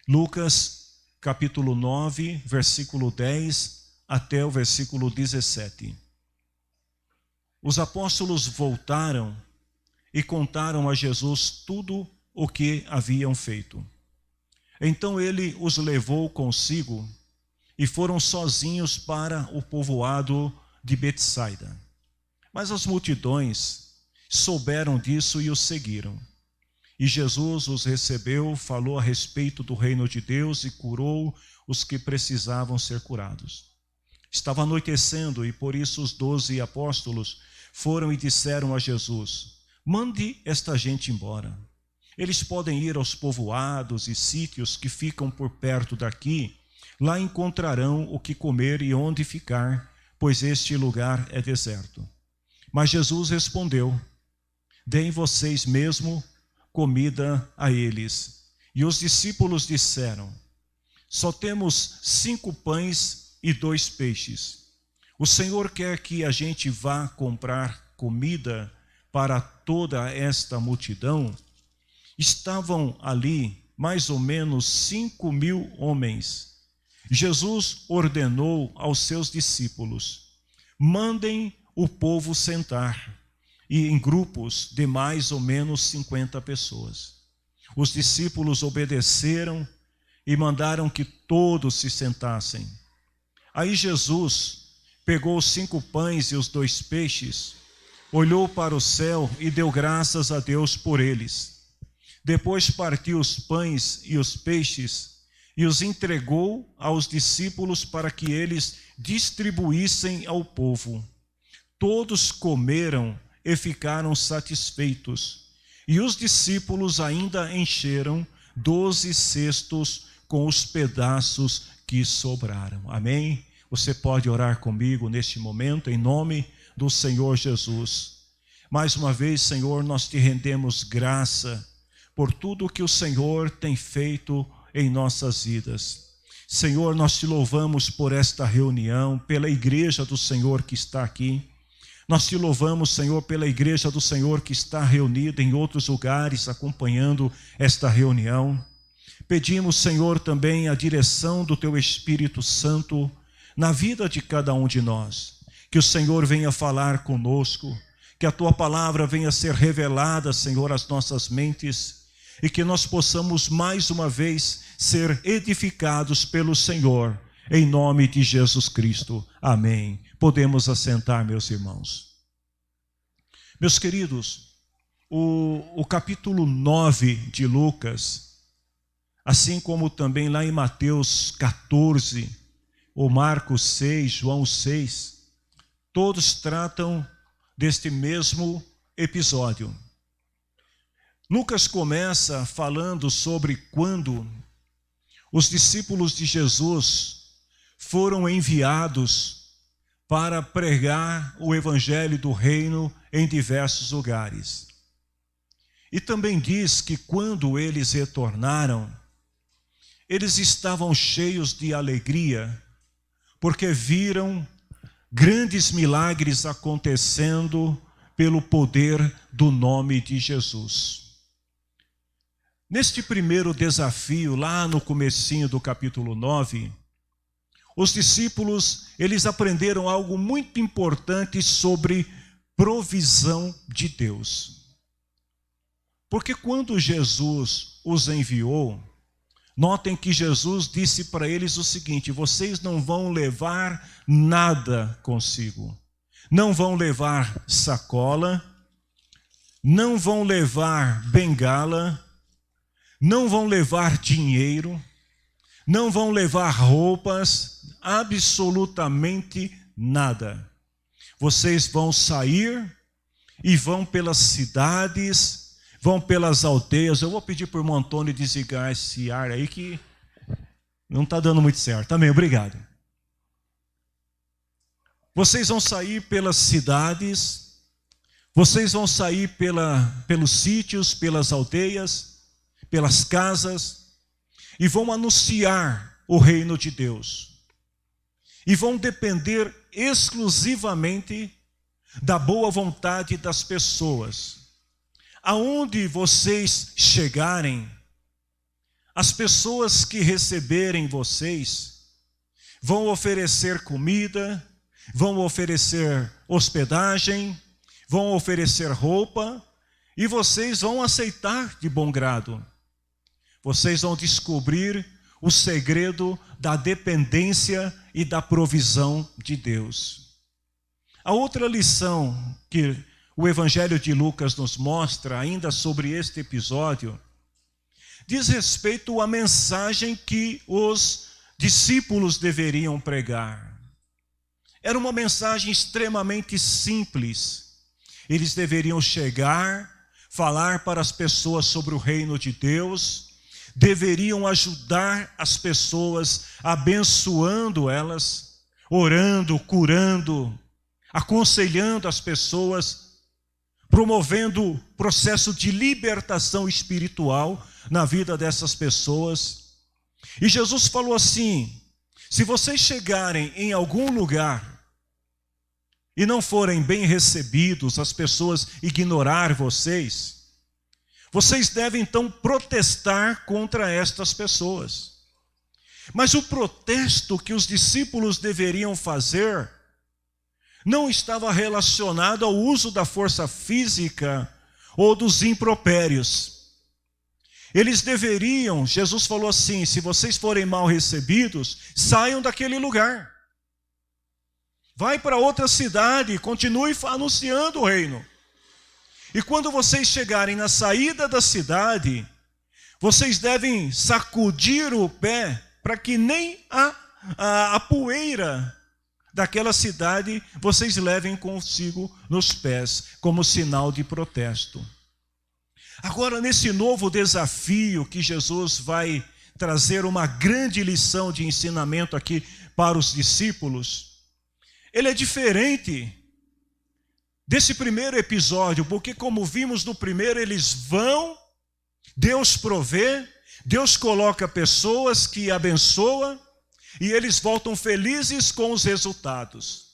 Lucas, capítulo 9, versículo 10 até o versículo 17. Os apóstolos voltaram e contaram a Jesus tudo o que haviam feito. Então ele os levou consigo e foram sozinhos para o povoado de Betsaida. Mas as multidões souberam disso e os seguiram. E Jesus os recebeu, falou a respeito do reino de Deus e curou os que precisavam ser curados. Estava anoitecendo e por isso os 12 apóstolos foram e disseram a Jesus: mande esta gente embora. Eles podem ir aos povoados e sítios que ficam por perto daqui. Lá encontrarão o que comer e onde ficar, pois este lugar é deserto. Mas Jesus respondeu: deem vocês mesmo comida a eles. E os discípulos disseram: só temos 5 pães e 2 peixes. O Senhor quer que a gente vá comprar comida para toda esta multidão? Estavam ali mais ou menos 5.000 homens. Jesus ordenou aos seus discípulos: mandem o povo sentar, e em grupos de mais ou menos 50 pessoas. Os discípulos obedeceram e mandaram que todos se sentassem. Aí Jesus pegou os 5 pães e os 2 peixes, olhou para o céu e deu graças a Deus por eles. Depois partiu os pães e os peixes e os entregou aos discípulos para que eles distribuíssem ao povo. Todos comeram e ficaram satisfeitos. E os discípulos ainda encheram 12 cestos com os pedaços que sobraram. Amém? Você pode orar comigo neste momento, em nome do Senhor Jesus. Mais uma vez, Senhor, nós te rendemos graça por tudo que o Senhor tem feito em nossas vidas. Senhor, nós te louvamos por esta reunião, pela igreja do Senhor que está aqui. Nós te louvamos, Senhor, pela igreja do Senhor que está reunida em outros lugares, acompanhando esta reunião. Pedimos, Senhor, também a direção do Teu Espírito Santo na vida de cada um de nós. Que o Senhor venha falar conosco, que a Tua palavra venha ser revelada, Senhor, às nossas mentes, e que nós possamos mais uma vez ser edificados pelo Senhor, em nome de Jesus Cristo. Amém. Podemos assentar, meus irmãos. Meus queridos, o capítulo 9 de Lucas, assim como também lá em Mateus 14, ou Marcos 6, João 6, todos tratam deste mesmo episódio. Lucas começa falando sobre quando os discípulos de Jesus foram enviados para pregar o evangelho do reino em diversos lugares. E também diz que quando eles retornaram, eles estavam cheios de alegria, porque viram grandes milagres acontecendo pelo poder do nome de Jesus. Neste primeiro desafio, lá no comecinho do capítulo 9, os discípulos, eles aprenderam algo muito importante sobre provisão de Deus. Porque quando Jesus os enviou, notem que Jesus disse para eles o seguinte: vocês não vão levar nada consigo. Não vão levar sacola, não vão levar bengala, não vão levar dinheiro, não vão levar roupas, absolutamente nada. Vocês vão sair e vão pelas cidades, vão pelas aldeias. Eu vou pedir para o irmão Antônio desligar esse ar aí que não está dando muito certo. Também, obrigado. Vocês vão sair pelas cidades, vocês vão sair pelos sítios, pelas aldeias, pelas casas, e vão anunciar o reino de Deus. E vão depender exclusivamente da boa vontade das pessoas. Aonde vocês chegarem, as pessoas que receberem vocês vão oferecer comida, vão oferecer hospedagem, vão oferecer roupa, e vocês vão aceitar de bom grado. Vocês vão descobrir o segredo da dependência e da provisão de Deus. A outra lição que o Evangelho de Lucas nos mostra, ainda sobre este episódio, diz respeito à mensagem que os discípulos deveriam pregar. Era uma mensagem extremamente simples. Eles deveriam chegar, falar para as pessoas sobre o reino de Deus, deveriam ajudar as pessoas, abençoando elas, orando, curando, aconselhando as pessoas, promovendo o processo de libertação espiritual na vida dessas pessoas. E Jesus falou assim: se vocês chegarem em algum lugar e não forem bem recebidos, as pessoas ignorar vocês devem então protestar contra estas pessoas. Mas o protesto que os discípulos deveriam fazer não estava relacionado ao uso da força física ou dos impropérios. Eles deveriam, Jesus falou assim: se vocês forem mal recebidos, saiam daquele lugar. Vai para outra cidade, continue anunciando o reino. E quando vocês chegarem na saída da cidade, vocês devem sacudir o pé para que nem a poeira daquela cidade vocês levem consigo nos pés, como sinal de protesto. Agora, nesse novo desafio que Jesus vai trazer uma grande lição de ensinamento aqui para os discípulos, ele é diferente desse primeiro episódio, porque como vimos no primeiro, eles vão, Deus provê, Deus coloca pessoas que abençoam, e eles voltam felizes com os resultados.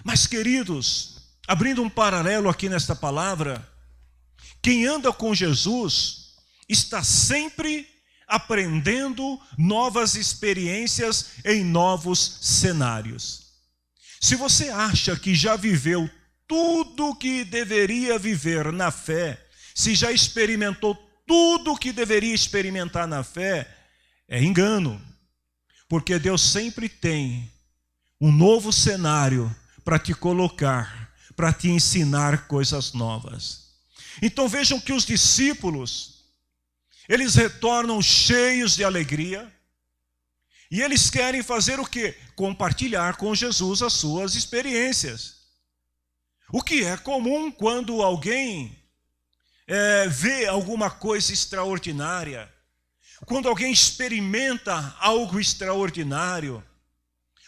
Mas, queridos, abrindo um paralelo aqui nesta palavra, quem anda com Jesus está sempre aprendendo novas experiências em novos cenários. Se você acha que já viveu tudo o que deveria viver na fé, se já experimentou tudo o que deveria experimentar na fé, é engano. Porque Deus sempre tem um novo cenário para te colocar, para te ensinar coisas novas. Então vejam que os discípulos, eles retornam cheios de alegria, e eles querem fazer o quê? Compartilhar com Jesus as suas experiências. O que é comum quando alguém vê alguma coisa extraordinária, quando alguém experimenta algo extraordinário.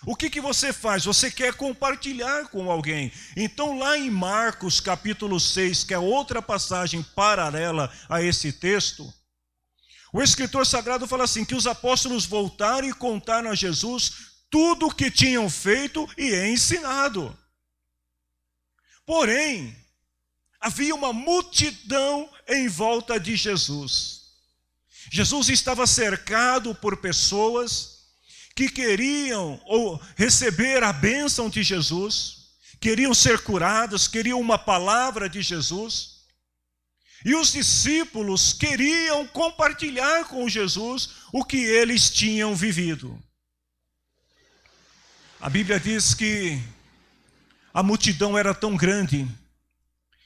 O que você faz? Você quer compartilhar com alguém. Então lá em Marcos capítulo 6, que é outra passagem paralela a esse texto, o escritor sagrado fala assim, que os apóstolos voltaram e contaram a Jesus tudo o que tinham feito e ensinado. Porém, havia uma multidão em volta de Jesus. Jesus estava cercado por pessoas que queriam receber a bênção de Jesus, queriam ser curadas, queriam uma palavra de Jesus. E os discípulos queriam compartilhar com Jesus o que eles tinham vivido. A Bíblia diz que a multidão era tão grande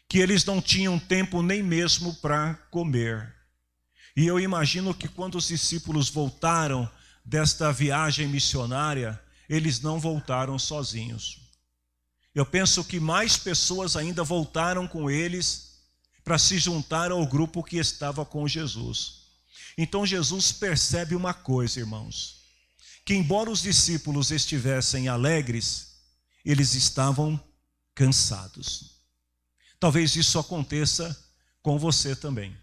que eles não tinham tempo nem mesmo para comer. E eu imagino que quando os discípulos voltaram desta viagem missionária, eles não voltaram sozinhos. Eu penso que mais pessoas ainda voltaram com eles para se juntar ao grupo que estava com Jesus. Então Jesus percebe uma coisa, irmãos, que embora os discípulos estivessem alegres, eles estavam cansados. Talvez isso aconteça com você também.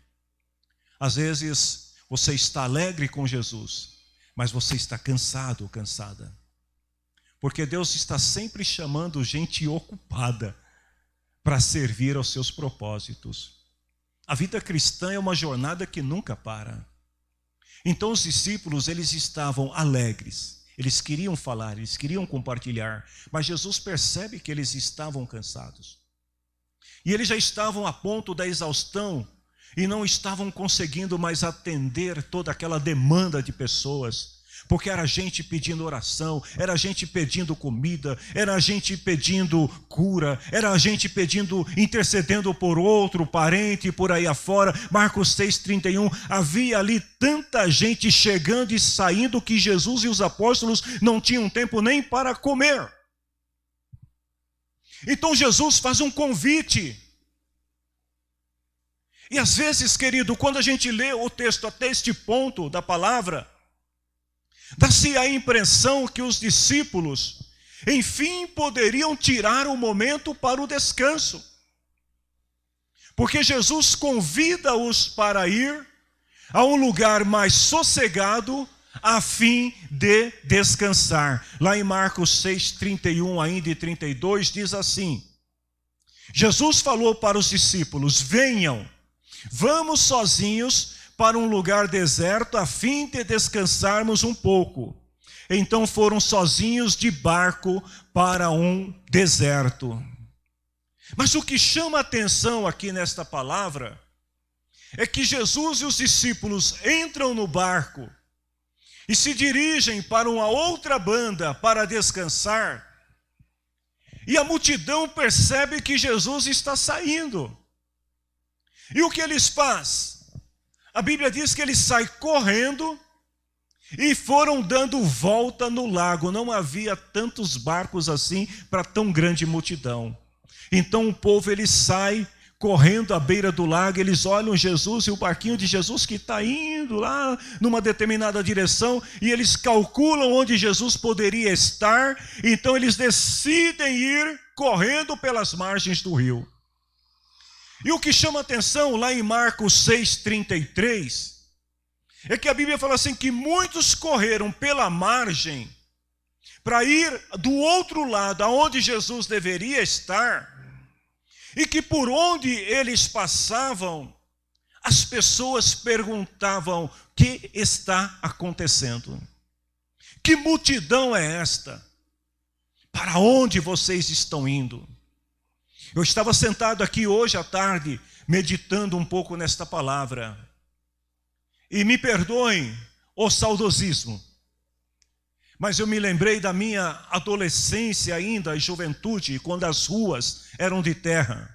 Às vezes você está alegre com Jesus, mas você está cansado ou cansada. Porque Deus está sempre chamando gente ocupada para servir aos seus propósitos. A vida cristã é uma jornada que nunca para. Então os discípulos, eles estavam alegres. Eles queriam falar, eles queriam compartilhar. Mas Jesus percebe que eles estavam cansados. E eles já estavam a ponto da exaustão e não estavam conseguindo mais atender toda aquela demanda de pessoas. Porque era gente pedindo oração, era gente pedindo comida, era gente pedindo cura, era gente pedindo, intercedendo por outro parente, por aí afora. Marcos 6,31, havia ali tanta gente chegando e saindo que Jesus e os apóstolos não tinham tempo nem para comer. Então Jesus faz um convite. E às vezes, querido, quando a gente lê o texto até este ponto da palavra, dá-se a impressão que os discípulos, enfim, poderiam tirar um momento para o descanso. Porque Jesus convida-os para ir a um lugar mais sossegado, a fim de descansar. Lá em Marcos 6,31 ainda e 32, diz assim: Jesus falou para os discípulos: venham, vamos sozinhos para um lugar deserto, a fim de descansarmos um pouco. Então foram sozinhos de barco para um deserto. Mas o que chama a atenção aqui nesta palavra é que Jesus e os discípulos entram no barco e se dirigem para uma outra banda para descansar, e a multidão percebe que Jesus está saindo. E o que eles fazem? A Bíblia diz que eles saem correndo e foram dando volta no lago. Não havia tantos barcos assim para tão grande multidão. Então o povo, ele sai correndo à beira do lago, eles olham Jesus e o barquinho de Jesus que está indo lá numa determinada direção, e eles calculam onde Jesus poderia estar, então eles decidem ir correndo pelas margens do rio. E o que chama atenção lá em Marcos 6,33, é que a Bíblia fala assim, que muitos correram pela margem, para ir do outro lado, aonde Jesus deveria estar, e que por onde eles passavam, as pessoas perguntavam: o que está acontecendo? Que multidão é esta? Para onde vocês estão indo? Eu estava sentado aqui hoje à tarde, meditando um pouco nesta palavra. E me perdoem o saudosismo, mas eu me lembrei da minha adolescência ainda e juventude, quando as ruas eram de terra.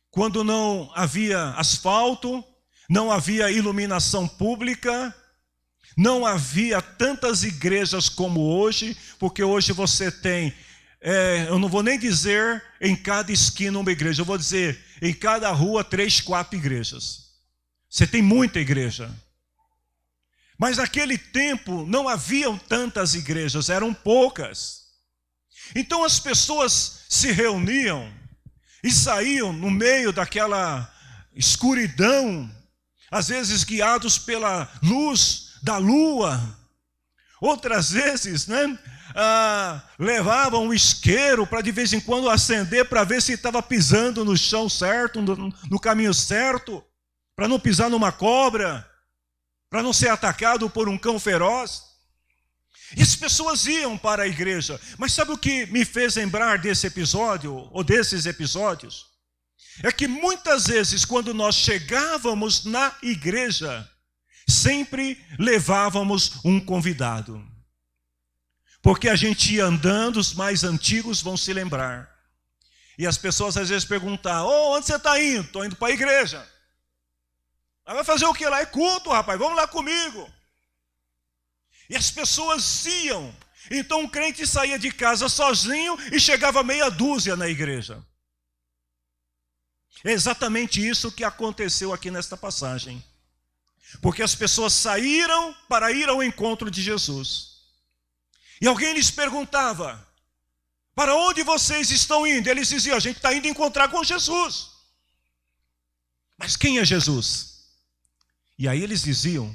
Quando não havia asfalto, não havia iluminação pública, não havia tantas igrejas como hoje, porque hoje você tem, eu não vou nem dizer em cada esquina uma igreja, eu vou dizer em cada rua 3, 4 igrejas. Você tem muita igreja. Mas naquele tempo não haviam tantas igrejas, eram poucas. Então as pessoas se reuniam e saíam no meio daquela escuridão, às vezes guiados pela luz da lua. Outras vezes, levavam um isqueiro para de vez em quando acender, para ver se estava pisando no chão certo, no caminho certo, para não pisar numa cobra, para não ser atacado por um cão feroz. E as pessoas iam para a igreja. Mas sabe o que me fez lembrar desse episódio, ou desses episódios? É que muitas vezes, quando nós chegávamos na igreja, sempre levávamos um convidado. Porque a gente ia andando, os mais antigos vão se lembrar. E as pessoas às vezes perguntavam: onde você está indo? Estou indo para a igreja. Vai fazer o que lá? É culto, rapaz, vamos lá comigo. E as pessoas iam. Então o crente saía de casa sozinho e chegava meia dúzia na igreja. É exatamente isso que aconteceu aqui nesta passagem. Porque as pessoas saíram para ir ao encontro de Jesus. E alguém lhes perguntava: para onde vocês estão indo? Eles diziam: a gente está indo encontrar com Jesus. Mas quem é Jesus? E aí eles diziam: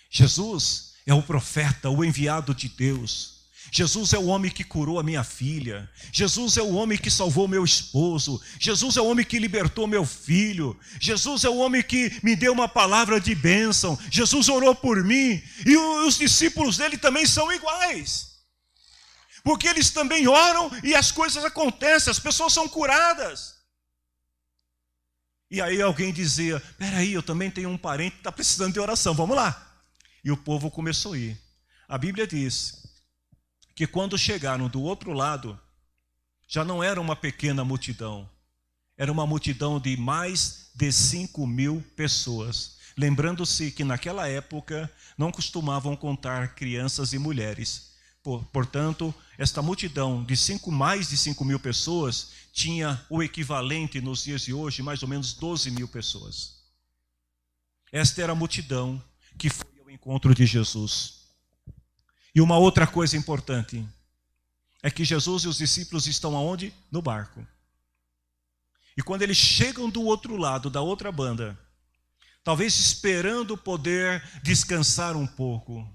Jesus é o profeta, o enviado de Deus. Jesus é o homem que curou a minha filha. Jesus é o homem que salvou meu esposo. Jesus é o homem que libertou meu filho. Jesus é o homem que me deu uma palavra de bênção. Jesus orou por mim. E os discípulos dele também são iguais. Porque eles também oram e as coisas acontecem, as pessoas são curadas. E aí alguém dizia, peraí, eu também tenho um parente que está precisando de oração, vamos lá. E o povo começou a ir. A Bíblia diz que quando chegaram do outro lado, já não era uma pequena multidão, era uma multidão de mais de 5.000 pessoas. Lembrando-se que naquela época não costumavam contar crianças e mulheres. Portanto, esta multidão de mais de 5.000 pessoas tinha o equivalente nos dias de hoje, mais ou menos 12.000 pessoas. Esta era a multidão que foi ao encontro de Jesus. E uma outra coisa importante é que Jesus e os discípulos estão aonde? No barco. E quando eles chegam do outro lado, da outra banda, talvez esperando poder descansar um pouco,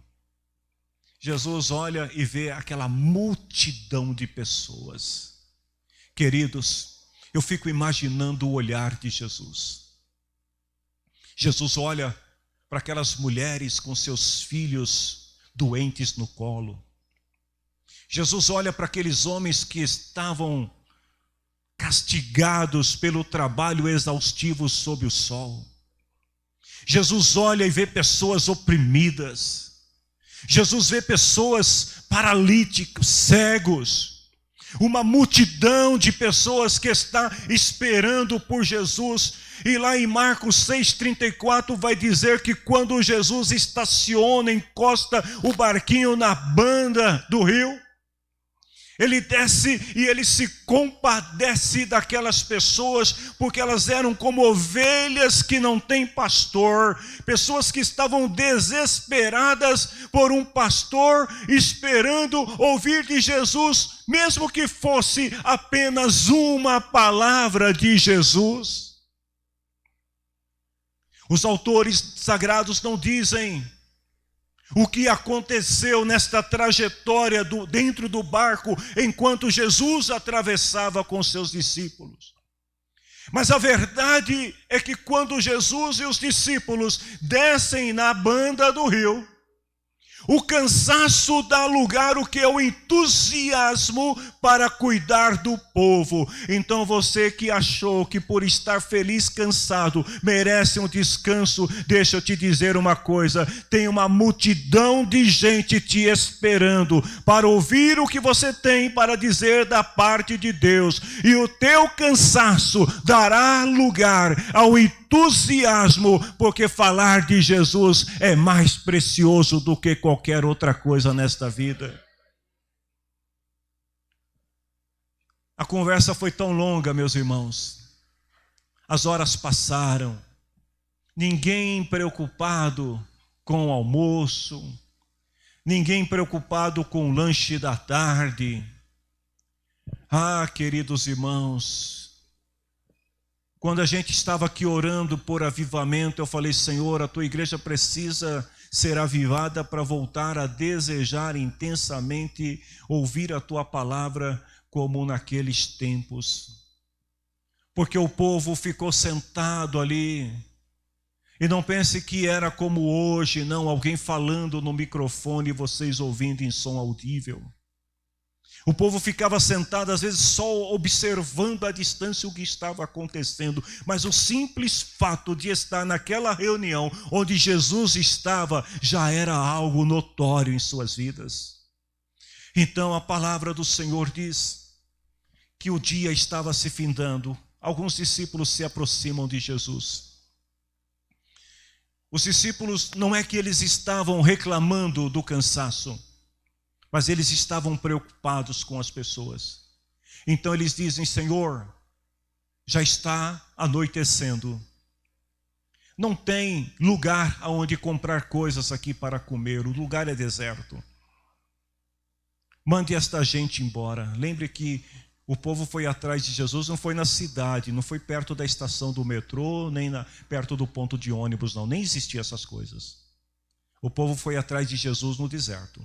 Jesus olha e vê aquela multidão de pessoas. Queridos, eu fico imaginando o olhar de Jesus. Jesus olha para aquelas mulheres com seus filhos doentes no colo. Jesus olha para aqueles homens que estavam castigados pelo trabalho exaustivo sob o sol. Jesus olha e vê pessoas oprimidas. Jesus vê pessoas paralíticas, cegos, uma multidão de pessoas que está esperando por Jesus. E lá em Marcos 6,34 vai dizer que quando Jesus estaciona, encosta o barquinho na banda do rio, ele desce e ele se compadece daquelas pessoas, porque elas eram como ovelhas que não têm pastor, pessoas que estavam desesperadas por um pastor, esperando ouvir de Jesus, mesmo que fosse apenas uma palavra de Jesus. Os autores sagrados não dizem o que aconteceu nesta trajetória dentro do barco enquanto Jesus atravessava com seus discípulos. Mas a verdade é que quando Jesus e os discípulos descem na banda do rio, o cansaço dá lugar ao que é o entusiasmo para cuidar do povo. Então você que achou que por estar feliz, cansado, merece um descanso, deixa eu te dizer uma coisa, tem uma multidão de gente te esperando para ouvir o que você tem para dizer da parte de Deus. E o teu cansaço dará lugar ao entusiasmo, porque falar de Jesus é mais precioso do que qualquer outra coisa nesta vida. A conversa foi tão longa, meus irmãos. As horas passaram. Ninguém preocupado com o almoço. Ninguém preocupado com o lanche da tarde. Ah, queridos irmãos, quando a gente estava aqui orando por avivamento, eu falei, Senhor, a tua igreja precisa ser avivada para voltar a desejar intensamente ouvir a tua palavra como naqueles tempos. Porque o povo ficou sentado ali. E não pense que era como hoje, não, alguém falando no microfone e vocês ouvindo em som audível. O povo ficava sentado, às vezes só observando à distância o que estava acontecendo. Mas o simples fato de estar naquela reunião onde Jesus estava, já era algo notório em suas vidas. Então a palavra do Senhor diz que o dia estava se findando. Alguns discípulos se aproximam de Jesus. Os discípulos, não é que eles estavam reclamando do cansaço, mas eles estavam preocupados com as pessoas. Então eles dizem, Senhor, já está anoitecendo. Não tem lugar aonde comprar coisas aqui para comer, o lugar é deserto. Mande esta gente embora. Lembre que o povo foi atrás de Jesus, não foi na cidade, não foi perto da estação do metrô, nem perto do ponto de ônibus, não. Nem existiam essas coisas. O povo foi atrás de Jesus no deserto.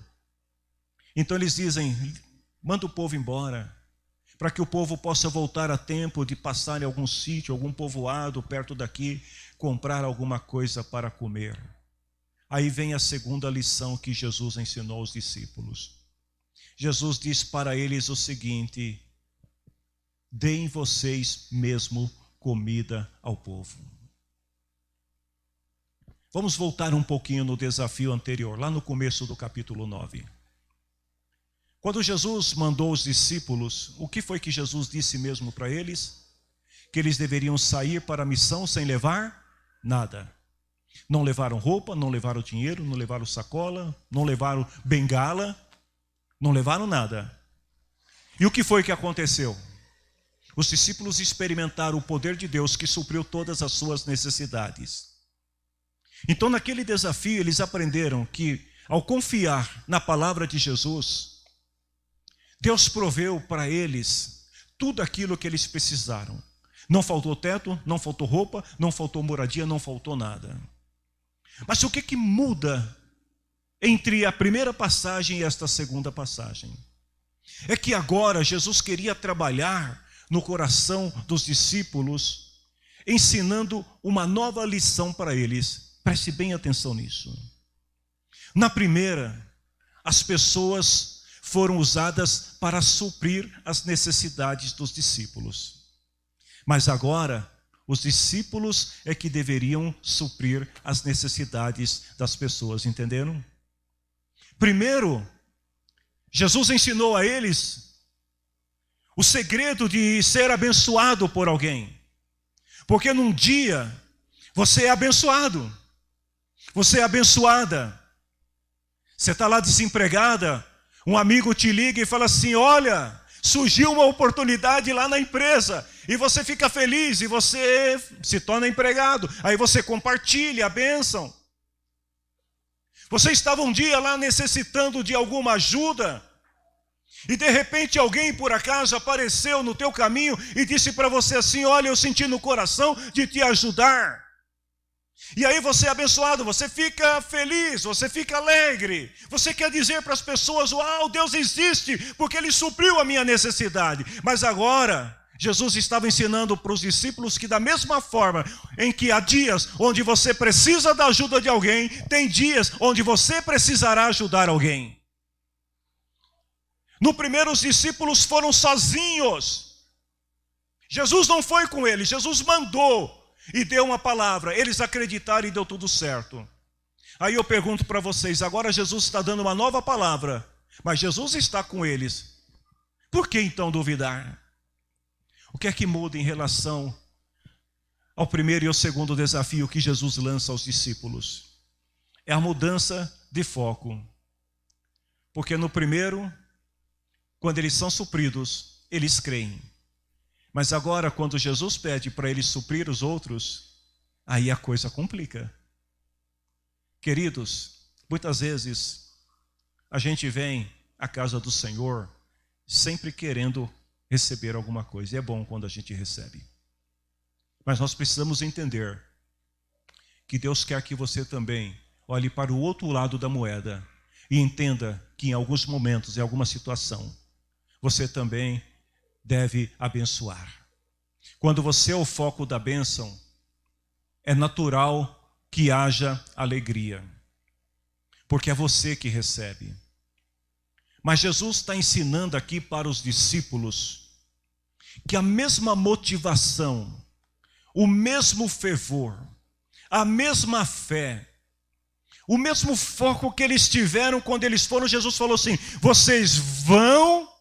Então eles dizem, manda o povo embora, para que o povo possa voltar a tempo de passar em algum sítio, algum povoado perto daqui, comprar alguma coisa para comer. Aí vem a segunda lição que Jesus ensinou aos discípulos. Jesus diz para eles o seguinte: deem vocês mesmo comida ao povo. Vamos voltar um pouquinho no desafio anterior, lá no começo do capítulo 9. Quando Jesus mandou os discípulos, o que foi que Jesus disse mesmo para eles? Que eles deveriam sair para a missão sem levar nada. Não levaram roupa, não levaram dinheiro, não levaram sacola, não levaram bengala, não levaram nada. E o que foi que aconteceu? Os discípulos experimentaram o poder de Deus que supriu todas as suas necessidades. Então, naquele desafio, eles aprenderam que, ao confiar na palavra de Jesus, Deus proveu para eles tudo aquilo que eles precisaram. Não faltou teto, não faltou roupa, não faltou moradia, não faltou nada. Mas o que muda entre a primeira passagem e esta segunda passagem? É que agora Jesus queria trabalhar no coração dos discípulos, ensinando uma nova lição para eles. Preste bem atenção nisso. Na primeira, as pessoas foram usadas para suprir as necessidades dos discípulos. Mas agora, os discípulos é que deveriam suprir as necessidades das pessoas, entenderam? Primeiro, Jesus ensinou a eles o segredo de ser abençoado por alguém. Porque num dia, você é abençoado, você é abençoada. Você está lá desempregada, um amigo te liga e fala assim: olha, surgiu uma oportunidade lá na empresa, e você fica feliz, e você se torna empregado, aí você compartilha a bênção. Você estava um dia lá necessitando de alguma ajuda, e de repente alguém por acaso apareceu no teu caminho e disse para você assim: olha, eu senti no coração de te ajudar. E aí você é abençoado, você fica feliz, você fica alegre. Você quer dizer para as pessoas: uau, Deus existe, porque Ele supriu a minha necessidade. Mas agora, Jesus estava ensinando para os discípulos que da mesma forma em que há dias onde você precisa da ajuda de alguém, tem dias onde você precisará ajudar alguém. No primeiro, os discípulos foram sozinhos. Jesus não foi com eles, Jesus mandou e deu uma palavra. Eles acreditaram e deu tudo certo. Aí eu pergunto para vocês, agora Jesus está dando uma nova palavra, mas Jesus está com eles. Por que então duvidar? O que é que muda em relação ao primeiro e ao segundo desafio que Jesus lança aos discípulos? É a mudança de foco. Porque no primeiro, quando eles são supridos, eles creem. Mas agora, quando Jesus pede para eles suprir os outros, aí a coisa complica. Queridos, muitas vezes a gente vem à casa do Senhor sempre querendo receber alguma coisa. E é bom quando a gente recebe. Mas nós precisamos entender que Deus quer que você também olhe para o outro lado da moeda e entenda que em alguns momentos, em alguma situação, você também deve abençoar. Quando você é o foco da bênção, é natural que haja alegria, porque é você que recebe. Mas Jesus está ensinando aqui para os discípulos que a mesma motivação, o mesmo fervor, a mesma fé, o mesmo foco que eles tiveram quando eles foram, Jesus falou assim: vocês vão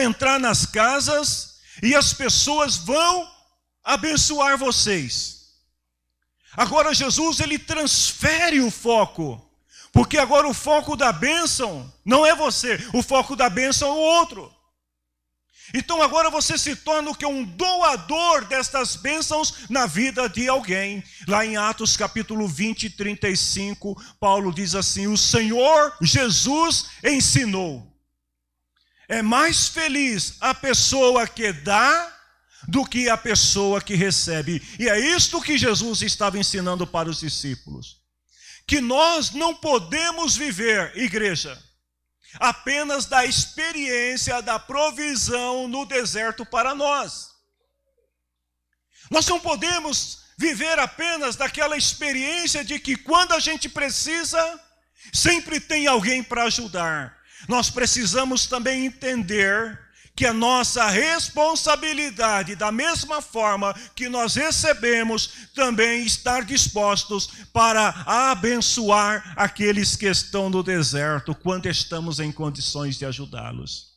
entrar nas casas e as pessoas vão abençoar vocês. Agora Jesus, ele transfere o foco, porque agora o foco da bênção não é você, o foco da bênção é o outro. Então agora você se torna o que? Um doador destas bênçãos na vida de alguém. Lá em Atos capítulo 20, 35, Paulo diz assim: o Senhor Jesus ensinou: é mais feliz a pessoa que dá do que a pessoa que recebe. E é isto que Jesus estava ensinando para os discípulos. Que nós não podemos viver, igreja, apenas da experiência da provisão no deserto para nós. Nós não podemos viver apenas daquela experiência de que quando a gente precisa, sempre tem alguém para ajudar. Nós precisamos também entender que a nossa responsabilidade, da mesma forma que nós recebemos, também estar dispostos para abençoar aqueles que estão no deserto, quando estamos em condições de ajudá-los.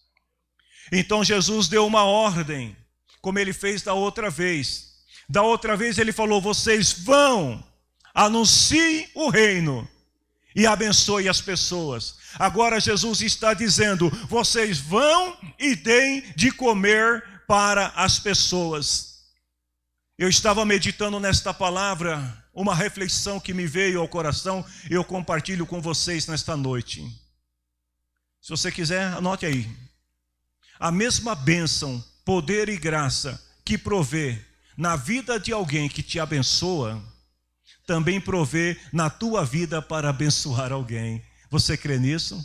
Então Jesus deu uma ordem, como ele fez da outra vez. Da outra vez ele falou: vocês vão, anunciem o reino e abençoe as pessoas. Agora Jesus está dizendo: vocês vão e deem de comer para as pessoas. Eu estava meditando nesta palavra, uma reflexão que me veio ao coração, e eu compartilho com vocês nesta noite. Se você quiser, anote aí. A mesma bênção, poder e graça que provê na vida de alguém que te abençoa, também provê na tua vida para abençoar alguém. Você crê nisso?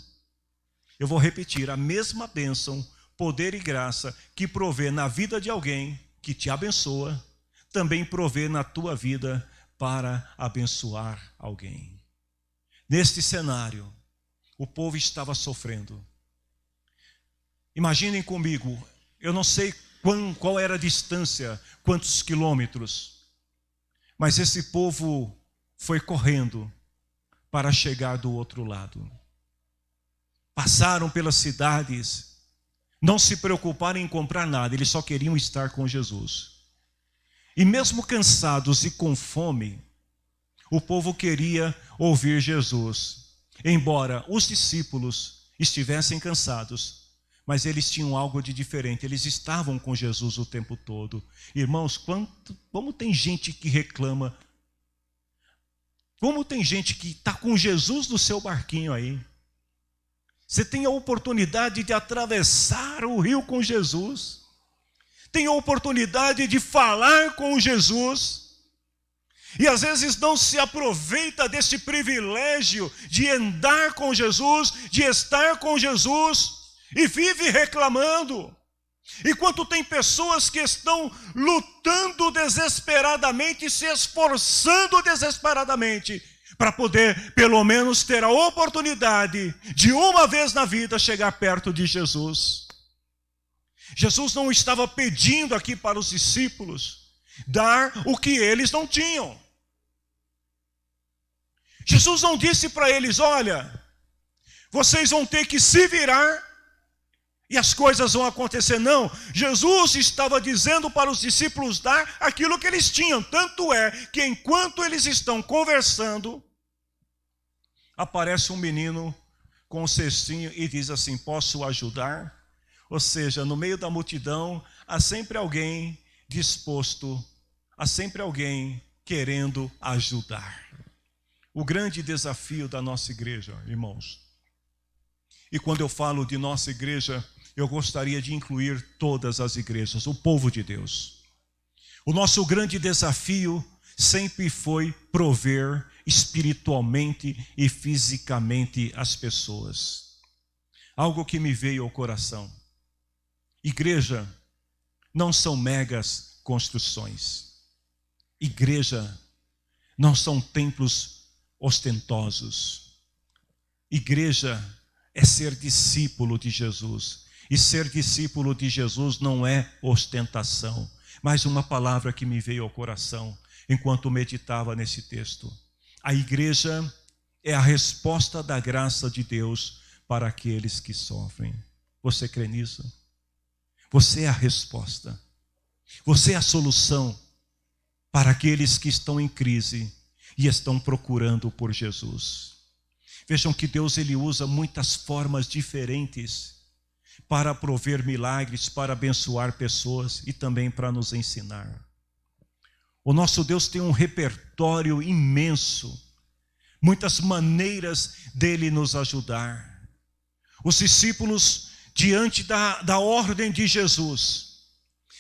Eu vou repetir: a mesma bênção, poder e graça que provê na vida de alguém que te abençoa, também provê na tua vida para abençoar alguém. Neste cenário, o povo estava sofrendo. Imaginem comigo, eu não sei qual era a distância, quantos quilômetros, mas esse povo foi correndo para chegar do outro lado. Passaram pelas cidades, não se preocuparam em comprar nada, eles só queriam estar com Jesus. E mesmo cansados e com fome, o povo queria ouvir Jesus. Embora os discípulos estivessem cansados, mas eles tinham algo de diferente, eles estavam com Jesus o tempo todo. Irmãos, como tem gente que reclama, como tem gente que está com Jesus no seu barquinho aí. Você tem a oportunidade de atravessar o rio com Jesus, tem a oportunidade de falar com Jesus, e às vezes não se aproveita desse privilégio de andar com Jesus, de estar com Jesus, e vive reclamando. Enquanto tem pessoas que estão lutando desesperadamente, se esforçando desesperadamente, para poder pelo menos ter a oportunidade de uma vez na vida chegar perto de Jesus. Jesus não estava pedindo aqui para os discípulos dar o que eles não tinham. Jesus não disse para eles: olha, vocês vão ter que se virar e as coisas vão acontecer. Não, Jesus estava dizendo para os discípulos dar aquilo que eles tinham. Tanto é que enquanto eles estão conversando, aparece um menino com um cestinho e diz assim: posso ajudar? Ou seja, no meio da multidão, há sempre alguém disposto, há sempre alguém querendo ajudar. O grande desafio da nossa igreja, irmãos, e quando eu falo de nossa igreja, eu gostaria de incluir todas as igrejas, o povo de Deus. O nosso grande desafio sempre foi prover espiritualmente e fisicamente as pessoas. Algo que me veio ao coração: igreja não são megas construções. Igreja não são templos ostentosos. Igreja é ser discípulo de Jesus. E ser discípulo de Jesus não é ostentação. Mais uma palavra que me veio ao coração enquanto meditava nesse texto: a igreja é a resposta da graça de Deus para aqueles que sofrem. Você crê nisso? Você é a resposta. Você é a solução para aqueles que estão em crise e estão procurando por Jesus. Vejam que Deus, ele usa muitas formas diferentes para prover milagres, para abençoar pessoas e também para nos ensinar. O nosso Deus tem um repertório imenso, muitas maneiras dele nos ajudar. Os discípulos, diante da ordem de Jesus,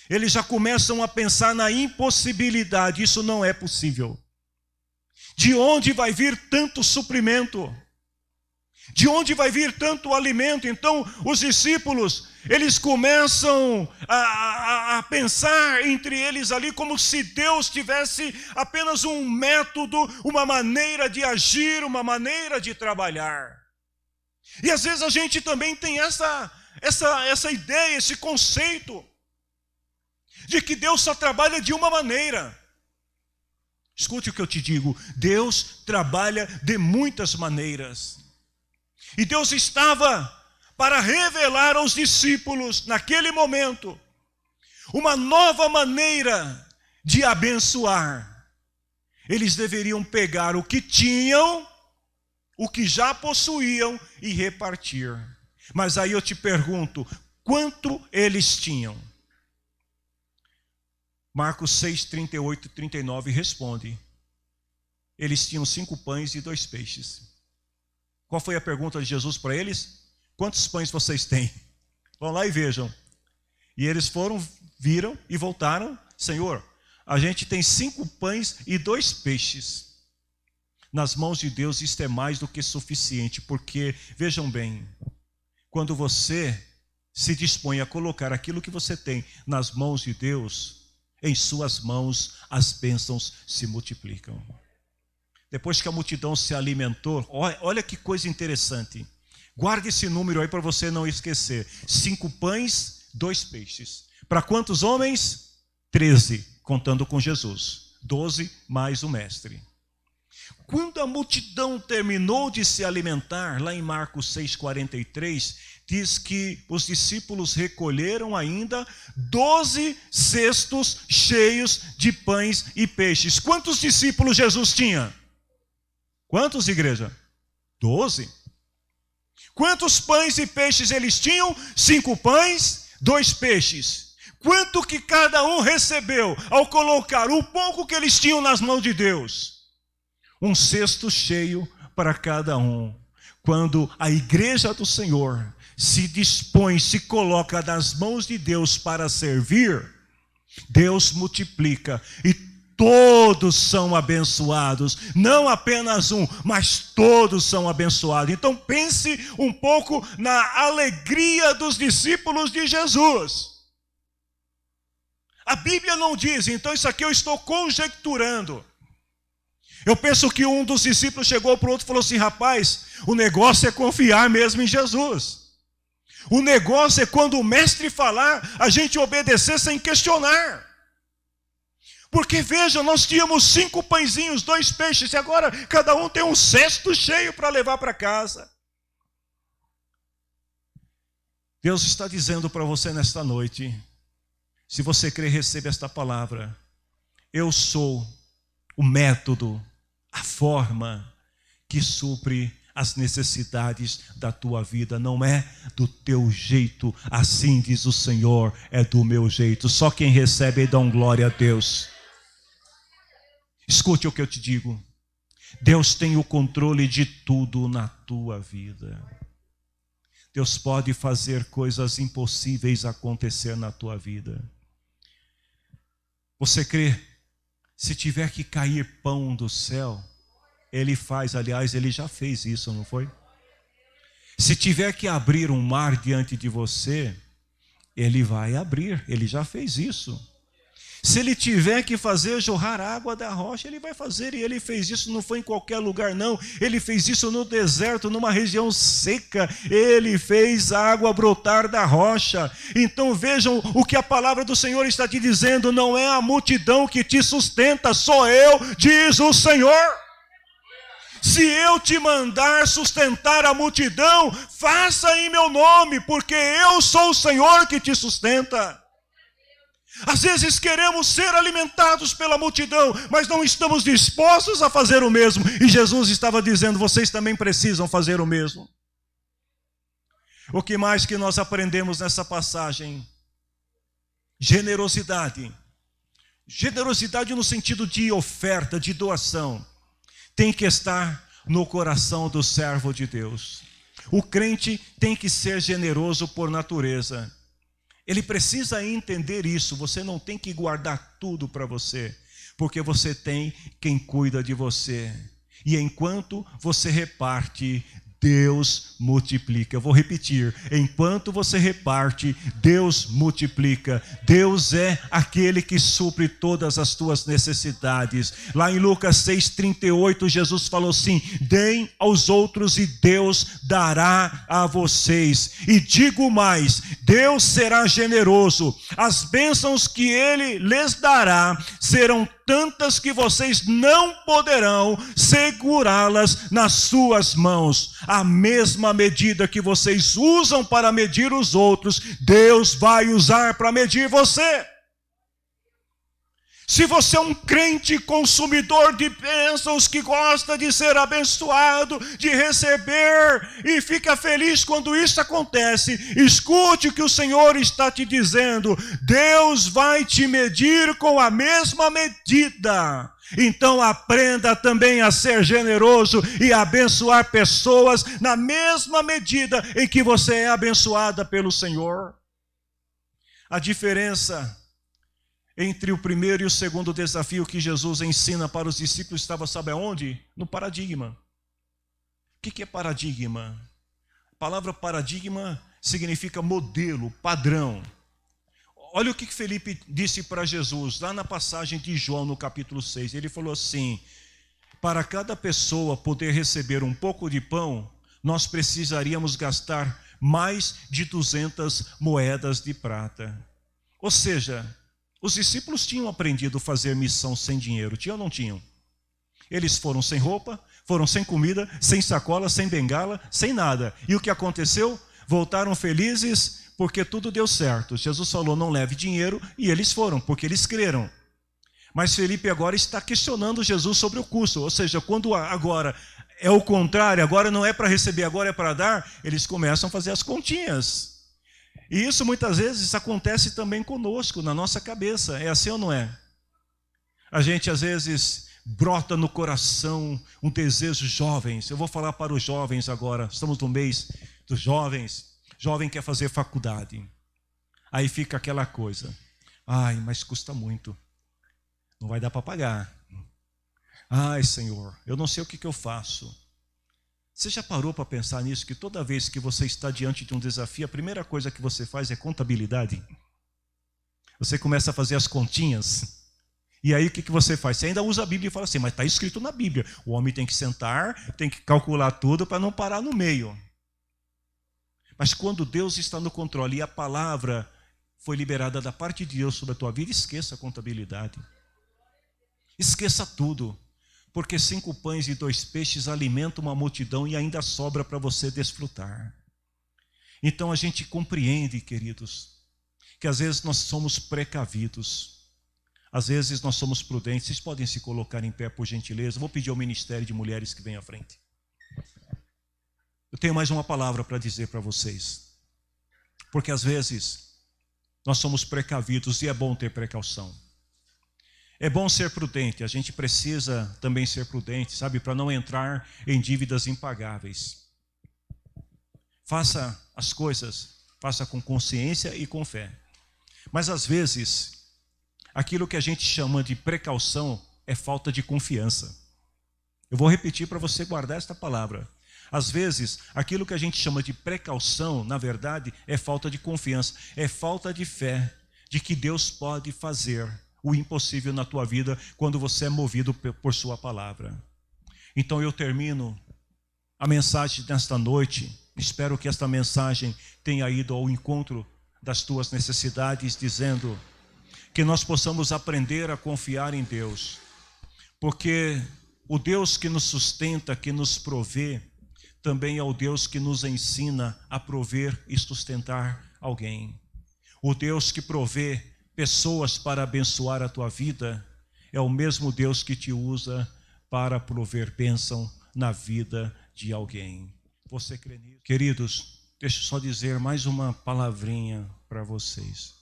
eles já começam a pensar na impossibilidade. Isso não é possível. De onde vai vir tanto suprimento? De onde vai vir tanto alimento? Então os discípulos, eles começam a pensar entre eles ali como se Deus tivesse apenas um método, uma maneira de agir, uma maneira de trabalhar. E às vezes a gente também tem essa ideia, esse conceito de que Deus só trabalha de uma maneira. Escute o que eu te digo, Deus trabalha de muitas maneiras. E Deus estava para revelar aos discípulos, naquele momento, uma nova maneira de abençoar. Eles deveriam pegar o que tinham, o que já possuíam e repartir. Mas aí eu te pergunto, quanto eles tinham? Marcos 6, 38 e 39 responde. Eles tinham 5 pães e 2 peixes. Qual foi a pergunta de Jesus para eles? Quantos pães vocês têm? Vão lá e vejam. E eles viram e voltaram. Senhor, a gente tem 5 pães e 2 peixes. Nas mãos de Deus isto é mais do que suficiente. Porque, vejam bem, quando você se dispõe a colocar aquilo que você tem nas mãos de Deus, em suas mãos as bênçãos se multiplicam. Depois que a multidão se alimentou, olha que coisa interessante. Guarde esse número aí para você não esquecer. 5 pães, 2 peixes. Para quantos homens? 13, contando com Jesus. 12 mais o mestre. Quando a multidão terminou de se alimentar, lá em Marcos 6,43, diz que os discípulos recolheram ainda 12 cestos cheios de pães e peixes. Quantos discípulos Jesus tinha? Quantos, igreja? 12. Quantos pães e peixes eles tinham? 5 pães, 2 peixes. Quanto que cada um recebeu ao colocar o pouco que eles tinham nas mãos de Deus? Um cesto cheio para cada um. Quando a igreja do Senhor se dispõe, se coloca nas mãos de Deus para servir, Deus multiplica e todos são abençoados, não apenas um, mas todos são abençoados. Então pense um pouco na alegria dos discípulos de Jesus. A Bíblia não diz, então isso aqui eu estou conjecturando. Eu penso que um dos discípulos chegou para o outro e falou assim, rapaz, o negócio é confiar mesmo em Jesus. O negócio é quando o mestre falar, a gente obedecer sem questionar. Porque veja, nós tínhamos 5 pãezinhos, 2 peixes, e agora cada um tem um cesto cheio para levar para casa. Deus está dizendo para você nesta noite, se você crer, receba esta palavra. Eu sou o método, a forma que supre as necessidades da tua vida. Não é do teu jeito, assim diz o Senhor, é do meu jeito. Só quem recebe e dá glória a Deus. Escute o que eu te digo. Deus tem o controle de tudo na tua vida. Deus pode fazer coisas impossíveis acontecer na tua vida. Você crê? Se tiver que cair pão do céu, Ele faz. Aliás, Ele já fez isso, não foi? Se tiver que abrir um mar diante de você, Ele vai abrir. Ele já fez isso. Se Ele tiver que fazer jorrar água da rocha, Ele vai fazer. E Ele fez isso, não foi em qualquer lugar não. Ele fez isso no deserto, numa região seca. Ele fez a água brotar da rocha. Então vejam o que a palavra do Senhor está te dizendo. Não é a multidão que te sustenta, sou eu, diz o Senhor. Se eu te mandar sustentar a multidão, faça em meu nome, porque eu sou o Senhor que te sustenta. Às vezes queremos ser alimentados pela multidão, mas não estamos dispostos a fazer o mesmo. E Jesus estava dizendo, vocês também precisam fazer o mesmo. O que mais que nós aprendemos nessa passagem? Generosidade. Generosidade no sentido de oferta, de doação. Tem que estar no coração do servo de Deus. O crente tem que ser generoso por natureza. Ele precisa entender isso. Você não tem que guardar tudo para você, porque você tem quem cuida de você. E enquanto você reparte, Deus multiplica. Eu vou repetir: enquanto você reparte, Deus multiplica. Deus é aquele que supre todas as tuas necessidades. Lá em Lucas 6,38, Jesus falou assim: deem aos outros e Deus dará a vocês. E digo mais, Deus será generoso. As bênçãos que Ele lhes dará serão tantas que vocês não poderão segurá-las nas suas mãos. A mesma medida que vocês usam para medir os outros, Deus vai usar para medir você. Se você é um crente consumidor de bênçãos, que gosta de ser abençoado, de receber e fica feliz quando isso acontece, escute o que o Senhor está te dizendo: Deus vai te medir com a mesma medida. Então aprenda também a ser generoso e abençoar pessoas na mesma medida em que você é abençoada pelo Senhor. A diferença entre o primeiro e o segundo desafio que Jesus ensina para os discípulos estava, sabe aonde? No paradigma. O que é paradigma? A palavra paradigma significa modelo, padrão. Olha o que Felipe disse para Jesus, lá na passagem de João, no capítulo 6. Ele falou assim: para cada pessoa poder receber um pouco de pão, nós precisaríamos gastar mais de 200 moedas de prata. Ou seja, os discípulos tinham aprendido a fazer missão sem dinheiro, tinham ou não tinham? Eles foram sem roupa, foram sem comida, sem sacola, sem bengala, sem nada. E o que aconteceu? Voltaram felizes porque tudo deu certo. Jesus falou: não leve dinheiro, e eles foram, porque eles creram. Mas Felipe agora está questionando Jesus sobre o custo. Ou seja, quando agora é o contrário, agora não é para receber, agora é para dar, eles começam a fazer as continhas. E isso muitas vezes acontece também conosco, na nossa cabeça. É assim ou não é? A gente às vezes brota no coração um desejo jovens. Eu vou falar para os jovens agora. Estamos no mês dos jovens. Jovem quer fazer faculdade. Aí fica aquela coisa: ai, mas custa muito. Não vai dar para pagar. Ai, Senhor, eu não sei o que eu faço. Você já parou para pensar nisso? Que toda vez que você está diante de um desafio, a primeira coisa que você faz é contabilidade. Você começa a fazer as continhas. E aí o que você faz? Você ainda usa a Bíblia e fala assim: mas está escrito na Bíblia. O homem tem que sentar, tem que calcular tudo para não parar no meio. Mas quando Deus está no controle e a palavra foi liberada da parte de Deus sobre a tua vida, esqueça a contabilidade. Esqueça tudo. Porque 5 pães e 2 peixes alimentam uma multidão e ainda sobra para você desfrutar. Então a gente compreende, queridos, que às vezes nós somos precavidos. Às vezes nós somos prudentes. Vocês podem se colocar em pé, por gentileza? Vou pedir ao Ministério de Mulheres que venha à frente. Eu tenho mais uma palavra para dizer para vocês. Porque às vezes nós somos precavidos e é bom ter precaução. É bom ser prudente, a gente precisa também ser prudente, sabe, para não entrar em dívidas impagáveis. Faça as coisas, faça com consciência e com fé. Mas às vezes, aquilo que a gente chama de precaução é falta de confiança. Eu vou repetir para você guardar esta palavra. Às vezes, aquilo que a gente chama de precaução, na verdade, é falta de confiança, é falta de fé de que Deus pode fazer o impossível na tua vida quando você é movido por sua palavra. Então eu termino a mensagem desta noite. Espero que esta mensagem tenha ido ao encontro das tuas necessidades, dizendo que nós possamos aprender a confiar em Deus, porque o Deus que nos sustenta, que nos provê, também é o Deus que nos ensina a prover e sustentar alguém. O Deus que provê pessoas para abençoar a tua vida é o mesmo Deus que te usa para prover bênção na vida de alguém. Você crê nisso? Queridos, deixa eu só dizer mais uma palavrinha para vocês.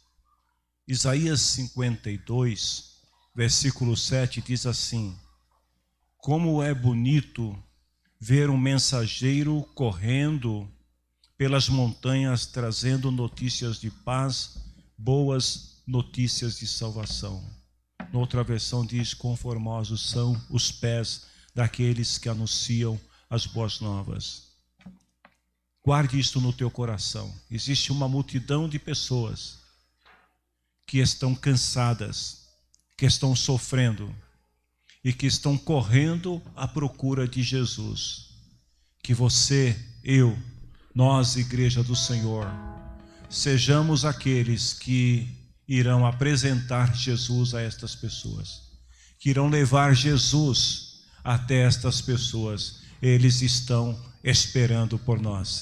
Isaías 52, versículo 7 diz assim: como é bonito ver um mensageiro correndo pelas montanhas trazendo notícias de paz, boas notícias de salvação. Noutra versão diz: conformosos são os pés daqueles que anunciam as boas novas. Guarde isto no teu coração. Existe uma multidão de pessoas que estão cansadas, que estão sofrendo e que estão correndo à procura de Jesus. Que você, eu, nós, Igreja do Senhor, sejamos aqueles que irão apresentar Jesus a estas pessoas, que irão levar Jesus até estas pessoas. Eles estão esperando por nós.